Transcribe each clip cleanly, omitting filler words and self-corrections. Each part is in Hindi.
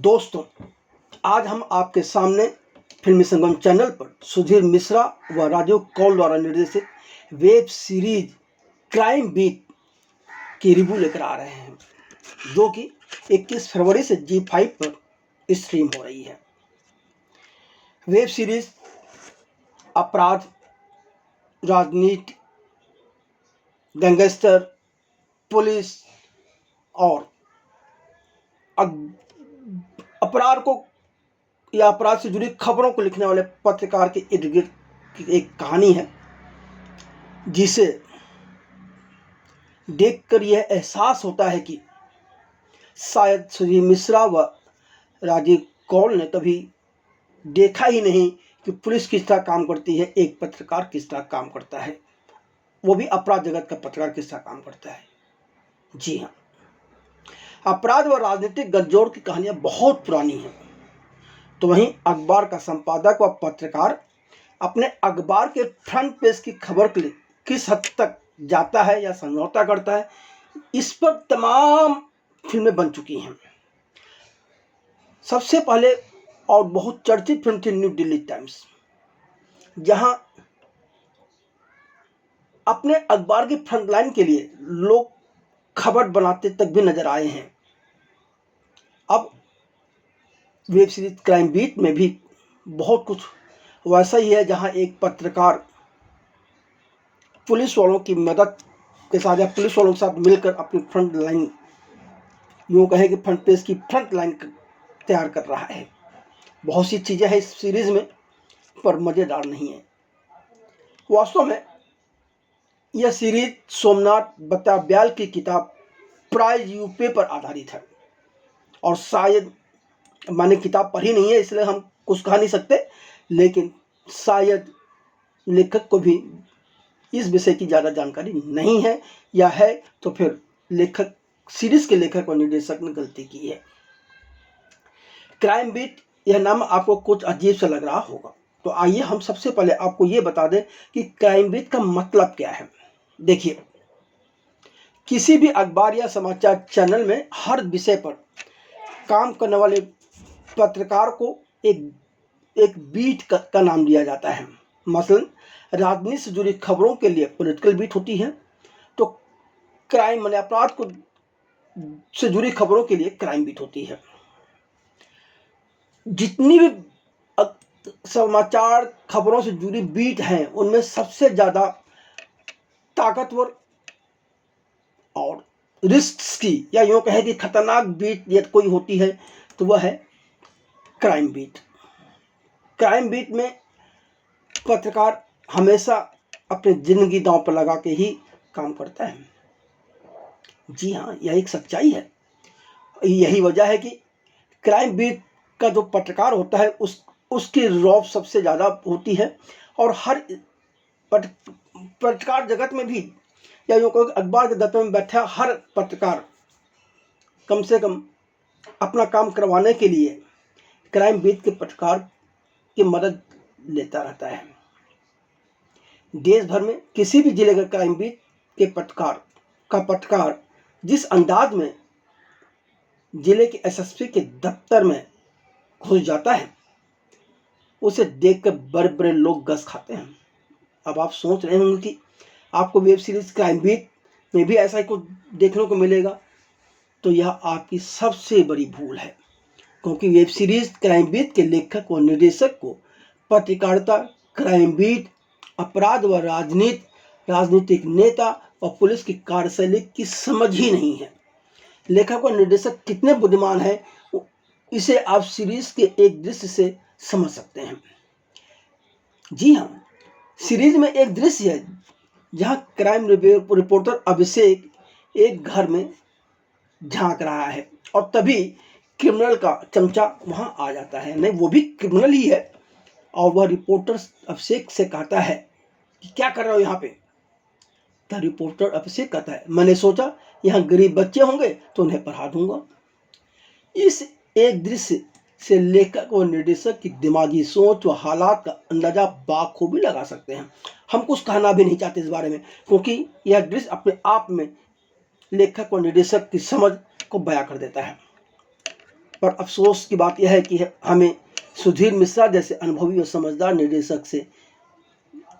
दोस्तों, आज हम आपके सामने फिल्मी संगम चैनल पर सुधीर मिश्रा व राजीव कौल द्वारा निर्देशित वेब सीरीज क्राइम बीट की रिव्यू लेकर आ रहे हैं, जो कि 21 फरवरी से G5 पर स्ट्रीम हो रही है। वेब सीरीज अपराध, राजनीति, गैंगस्टर, पुलिस और अपराध को या अपराध से जुड़ी खबरों को लिखने वाले पत्रकार के इर्द गिर्द की एक कहानी है, जिसे देखकर यह एहसास होता है कि शायद सुधीर मिश्रा व राजीव कौल ने कभी देखा ही नहीं कि पुलिस किस तरह काम करती है, एक पत्रकार किस तरह काम करता है, वो भी अपराध जगत का पत्रकार किस तरह काम करता है। जी हाँ, अपराध व राजनीतिक गठजोड़ की कहानियां बहुत पुरानी हैं। तो वहीं अखबार का संपादक व पत्रकार अपने अखबार के फ्रंट पेज की खबर के लिए किस हद तक जाता है या समझौता करता है, इस पर तमाम फिल्में बन चुकी हैं। सबसे पहले और बहुत चर्चित फिल्म थी न्यू दिल्ली टाइम्स, जहां अपने अखबार की फ्रंट लाइन के लिए लोग खबर बनाते तक भी नजर आए हैं। अब वेब सीरीज क्राइम बीट में भी बहुत कुछ वैसा ही है, जहां एक पत्रकार पुलिस वालों की मदद के साथ या पुलिस वालों के साथ मिलकर अपनी फ्रंट लाइन, यूँ कहे कि फ्रंट पेज की फ्रंट लाइन तैयार कर रहा है। बहुत सी चीज़ें हैं इस सीरीज़ में, पर मज़ेदार नहीं है। वास्तव में यह सीरीज सोमनाथ बत्याब्याल की किताब प्राइज यूपे पर आधारित है, और शायद मैंने किताब पढ़ी नहीं है इसलिए हम कुछ कह नहीं सकते, लेकिन शायद लेखक को भी इस विषय की ज़्यादा जानकारी नहीं है, या है तो फिर लेखक, सीरीज के लेखक और निर्देशक ने गलती की है। क्राइम बीट, यह नाम आपको कुछ अजीब सा लग रहा होगा, तो आइए हम सबसे पहले आपको ये बता दें कि क्राइम बीट का मतलब क्या है। देखिए, किसी भी अखबार या समाचार चैनल में हर विषय पर काम करने वाले पत्रकार को एक बीट का नाम दिया जाता है। मसलन राजनीति से जुड़ी खबरों के लिए पॉलिटिकल बीट होती है, तो क्राइम माने अपराध को से जुड़ी खबरों के लिए क्राइम बीट होती है। जितनी भी समाचार खबरों से जुड़ी बीट हैं, उनमें सबसे ज़्यादा ताकतवर और रिस्क की, या यूँ कहें कि खतरनाक बीट यदि कोई होती है तो वह है क्राइम बीट। क्राइम बीट में पत्रकार हमेशा अपनी जिंदगी दांव पर लगा के ही काम करता है। जी हाँ, यह एक सच्चाई है। यही वजह है कि क्राइम बीट का जो पत्रकार होता है उसकी रौब सबसे ज़्यादा होती है, और हर पत्रकार जगत में भी, या यूँ कहो अखबार के दफ्तर में बैठा हर पत्रकार कम से कम अपना काम करवाने के लिए क्राइम बीट के पत्रकार की मदद लेता रहता है। देश भर में किसी भी जिले का क्राइम बीट के पत्रकार जिस अंदाज में जिले के एसएसपी के दफ्तर में घुस जाता है, उसे देखकर बड़े बड़े लोग गस खाते हैं। अब आप सोच रहे होंगे कि आपको वेब सीरीज क्राइम बीट में भी ऐसा ही कुछ देखने को मिलेगा, तो यह आपकी सबसे बड़ी भूल है, क्योंकि वेब सीरीज क्राइम बीट के लेखक और निर्देशक को पत्रकारिता, क्राइम बीट, अपराध व राजनीतिक नेता और पुलिस की कार्यशैली की समझ ही नहीं है। लेखक और निर्देशक कितने बुद्धिमान हैं, इसे आप सीरीज के एक दृश्य से समझ सकते हैं। जी हाँ, सीरीज में एक दृश्य है जहां क्राइम रिपोर्टर अभिषेक एक घर में झांक रहा है, और तभी क्रिमिनल का चमचा वहां आ जाता है। नहीं, वो भी क्रिमिनल ही है, और वह रिपोर्टर अभिषेक से कहता है कि क्या कर रहे हो यहाँ पे। तो रिपोर्टर अभिषेक कहता है, मैंने सोचा यहाँ गरीब बच्चे होंगे तो उन्हें पढ़ा दूंगा। इस एक दृश्य से लेखक और निर्देशक की दिमागी सोच व हालात का अंदाजा बाखूबी लगा सकते हैं। हम कुछ कहना भी नहीं चाहते इस बारे में, क्योंकि यह दृश्य अपने आप में लेखक और निर्देशक की समझ को बयां कर देता है। पर अफसोस की बात यह है कि हमें सुधीर मिश्रा जैसे अनुभवी और समझदार निर्देशक से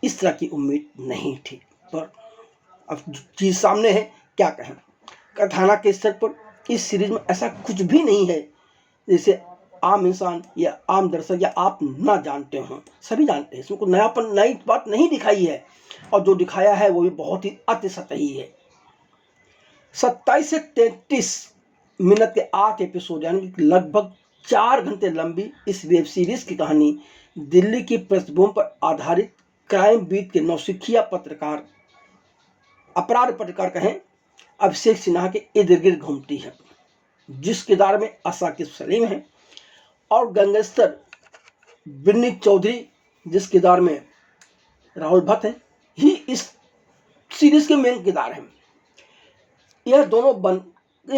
इस तरह की उम्मीद नहीं थी। पर अब चीज़ सामने है, क्या कहें। कथानक के स्तर पर इस सीरीज में ऐसा कुछ भी नहीं है जिसे आम इंसान या आम दर्शक या आप ना जानते हो। सभी जानते हैं, इसमें कोई नयापन, नई बात नहीं दिखाई है, और जो दिखाया है वो भी बहुत ही अति सतही है। 27 से 33 मिनट के 8 एपिसोड यानी लगभग 4 घंटे लंबी इस वेब सीरीज की कहानी दिल्ली की पृष्ठभूमि पर आधारित क्राइम बीट के नौसिखिया पत्रकार, अपराध पत्रकार कहें, अभिषेक सिन्हा के इर्द गिर्द घूमती है, जिस किरदार में असाकिब सलीम है, और गैंगस्टर बिन्नी चौधरी जिस किरदार में राहुल भट्ट है, ही इस सीरीज के मेन किरदार हैं। इन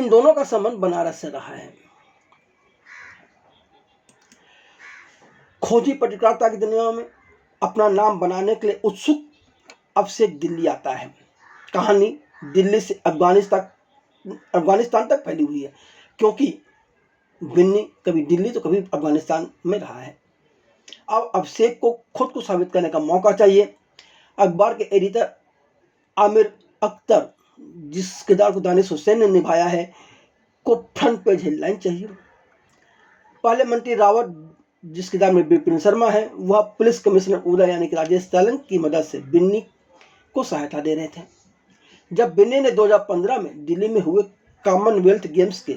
दोनों का संबंध बनारस से रहा है। खोजी पत्रकारिता की दुनिया में अपना नाम बनाने के लिए उत्सुक अभिषेक दिल्ली आता है। कहानी दिल्ली से अफगानिस्तान तक फैली हुई है, क्योंकि बिन्नी कभी दिल्ली तो कभी अफगानिस्तान में रहा है। अब अभिषेक को खुद को साबित करने का मौका चाहिए। अखबार के एडिटर आमिर अख्तर, जिस किरदार को दानिश हुसैन ने निभाया है, को फ्रंट पेज हेडलाइन चाहिए। पहले मंत्री रावत, जिस किरदार में विपिन शर्मा है, वह पुलिस कमिश्नर उदय यानी कि राजेश तालन की मदद से बिन्नी को सहायता दे रहे थे। जब बिन्नी ने 2015 में दिल्ली में हुए कॉमनवेल्थ गेम्स के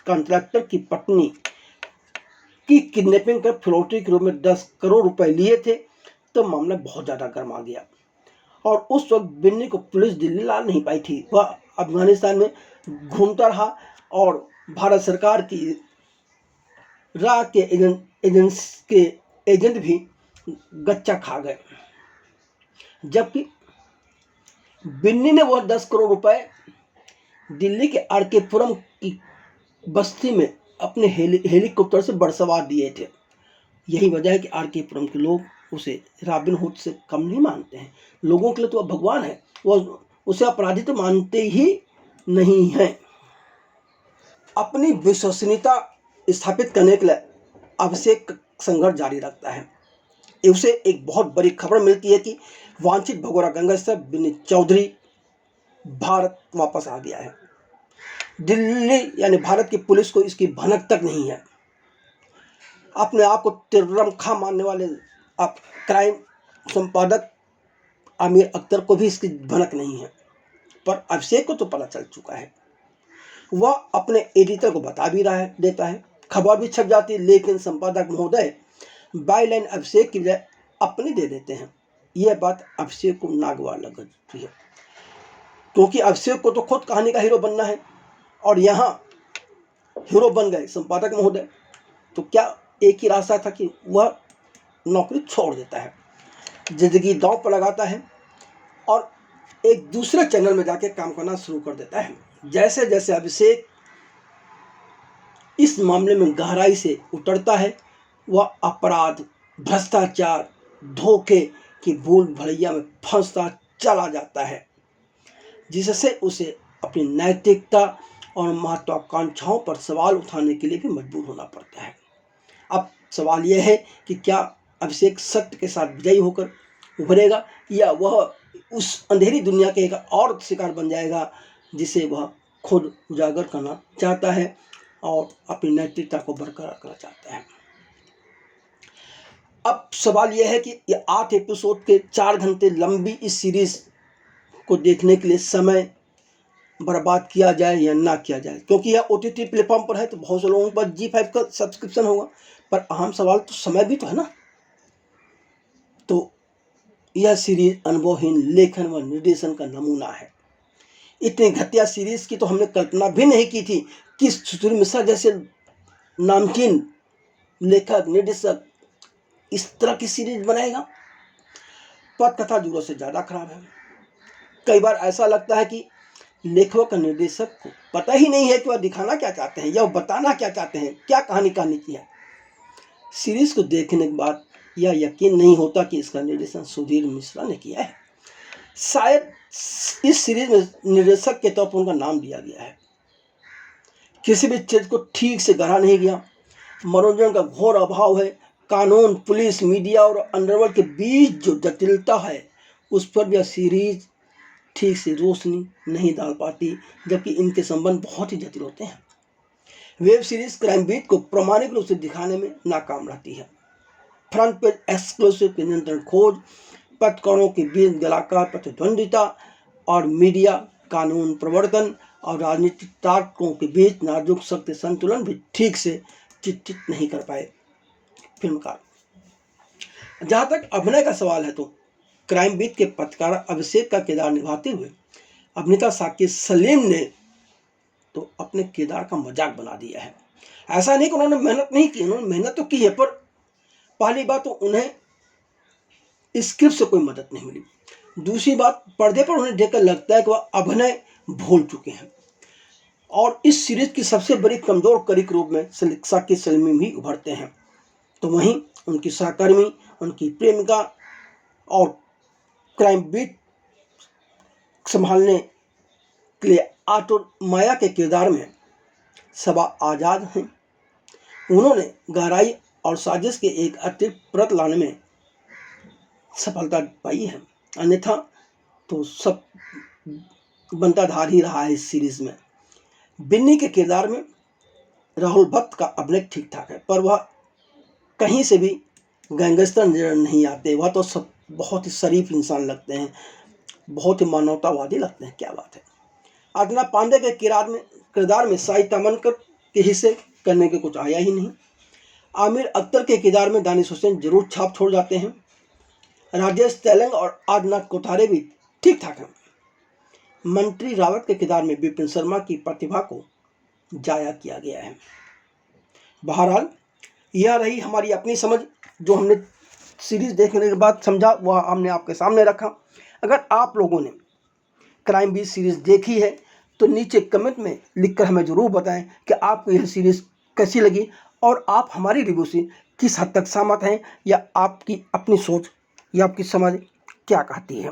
कॉन्ट्रैक्टर की पत्नी की किडनैपिंग कर फिरौती के रूप में 10 करोड़ रुपए लिए थे, तो मामला बहुत ज़्यादा गर्मा गया, और उस वक्त बिन्नी को पुलिस दिल्ली ला नहीं पाई थी। वह अफगानिस्तान में घूमता रहा और भारत सरकार की राह के एजेंट भी गच्चा खा गए। जबकि बिन्नी ने वह 10 करोड़ रुपए दिल्ली के आरके पुरम की बस्ती में अपने हेलीकॉप्टर से बरसवा दिए थे। यही वजह है कि आरके पुरम के लोग उसे रॉबिन हुड से कम नहीं मानते हैं। लोगों के लिए तो वह भगवान है, वह उसे अपराधी तो मानते ही नहीं हैं। अपनी विश्वसनीयता स्थापित करने के लिए अभिषेक संघर्ष जारी रखता है। उसे एक बहुत बड़ी खबर मिलती है कि वांछित भगोड़ा गैंगस्टर बिन्नी चौधरी भारत वापस आ गया है। दिल्ली यानी भारत की पुलिस को इसकी भनक तक नहीं है। अपने आप को तिर्रम खा मानने वाले क्राइम संपादक आमिर अख्तर को भी इसकी भनक नहीं है, पर अभिषेक को तो पता चल चुका है। वह अपने एडिटर को बता भी देता है, खबर भी छप जाती है, लेकिन संपादक महोदय बाईलाइन अभिषेक की बजाय अपनी दे देते हैं। यह बात अभिषेक को नागवार लगती है, क्योंकि अभिषेक को तो खुद कहानी का हीरो बनना है, और यहाँ हीरो बन गए संपादक महोदय, तो क्या एक ही रास्ता था कि वह नौकरी छोड़ देता है, जिंदगी दांव पर लगाता है और एक दूसरे चैनल में जाके काम करना शुरू कर देता है। जैसे जैसे अभिषेक इस मामले में गहराई से उतरता है, वह अपराध, भ्रष्टाचार, धोखे की भूल भुलैया में फंसता चला जाता है, जिससे उसे अपनी नैतिकता और महत्वाकांक्षाओं पर सवाल उठाने के लिए भी मजबूर होना पड़ता है। अब सवाल यह है कि क्या अभिषेक सत्य के साथ विजयी होकर उभरेगा, या वह उस अंधेरी दुनिया के एक और शिकार बन जाएगा जिसे वह खुद उजागर करना चाहता है और अपनी नैतिकता को बरकरार करना चाहता है। अब सवाल यह है कि ये 8 एपिसोड के 4 घंटे लंबी इस सीरीज को देखने के लिए समय बर्बाद किया जाए या ना किया जाए, क्योंकि यह OTT प्लेटफॉर्म पर है, तो बहुत से लोगों के पास G5 का सब्सक्रिप्शन होगा, पर अहम सवाल तो समय भी तो है ना। तो यह सीरीज अनुभवहीन लेखन व निर्देशन का नमूना है। इतनी घटिया सीरीज की तो हमने कल्पना भी नहीं की थी कि सुधीर मिश्रा जैसे नामचीन लेखक निर्देशक इस तरह की सीरीज बनाएगा। पटकथा जरूरत से ज़्यादा खराब है। कई बार ऐसा लगता है कि लेखक और निर्देशक को पता ही नहीं है कि वह दिखाना क्या चाहते हैं या वह बताना क्या चाहते हैं, क्या कहानी की है। सीरीज को देखने के बाद यह यकीन नहीं होता कि इसका निर्देशन सुधीर मिश्रा ने किया है। शायद इस सीरीज में निर्देशक के तौर पर उनका नाम दिया गया है, किसी भी चीज़ को ठीक से गढ़ा नहीं गया, मनोरंजन का घोर अभाव है, कानून, पुलिस, मीडिया और अंडरवर्ल्ड के बीच जो जटिलता है उस पर यह सीरीज ठीक से रोशनी नहीं डाल पाती, जबकि इनके संबंध बहुत ही जटिल होते हैं। वेब सीरीज क्राइम बीट को प्रामाणिक रूप से दिखाने में नाकाम रहती है। फ्रंट पेज एक्सक्लूसिव की नियंत्रण खोज, पत्रकारों के बीच गलाकार प्रतिद्वंदिता और मीडिया, कानून प्रवर्तन और राजनीतिक ताकतों के बीच नाजुक शक्ति संतुलन भी ठीक से चित्रित नहीं कर पाए फिल्मकार। जहाँ तक अभिनय का सवाल है तो क्राइम बीट के पत्रकार अभिषेक का किरदार निभाते हुए अभिनेता साकिब सलीम ने तो अपने किरदार का मजाक बना दिया है। ऐसा नहीं कि उन्होंने मेहनत नहीं की, उन्होंने मेहनत तो की है, पर पहली बात तो उन्हें स्क्रिप्ट से कोई मदद नहीं मिली। दूसरी बात, पर्दे पर उन्हें देखकर लगता है कि वह अभिनय भूल चुके हैं। और इस सीरीज की सबसे बड़ी कमजोर कड़ी के रूप में साकिब सलीम भी उभरते हैं। तो वहीं उनकी सहकर्मी, उनकी प्रेमिका और क्राइम बीट संभालने के लिए आतुर माया के किरदार में सबा आज़ाद हैं। उन्होंने गहराई और साजिश के एक अतिरिक्त परत लाने में सफलता पाई है, अन्यथा तो सब बंटाधार ही रहा है इस सीरीज में। बिन्नी के किरदार में राहुल भट्ट का अभिनय ठीक ठाक है, पर वह कहीं से भी गैंगस्टर नजर नहीं आते। वह तो सब बहुत ही शरीफ इंसान लगते हैं, बहुत ही मानवतावादी लगते हैं। क्या बात है। अदना पांडे के किरदार में साई तमनकर के हिस्से करने के कुछ आया ही नहीं। आमिर अख्तर के किरदार में दानिश हुसैन जरूर छाप छोड़ जाते हैं। राजेश तेलंग और आदिनाथ कोठारे भी ठीक ठाक हैं। मंत्री रावत के किरदार में विपिन शर्मा की प्रतिभा को जाया किया गया है। बहरहाल यह रही हमारी अपनी समझ, जो हमने सीरीज देखने के बाद समझा वह हमने आपके सामने रखा। अगर आप लोगों ने क्राइम बीट सीरीज देखी है तो नीचे कमेंट में लिखकर हमें ज़रूर बताएं कि आपको यह सीरीज कैसी लगी और आप हमारी रिव्यू से किस हद तक सहमत हैं, या आपकी अपनी सोच या आपकी समझ क्या कहती है।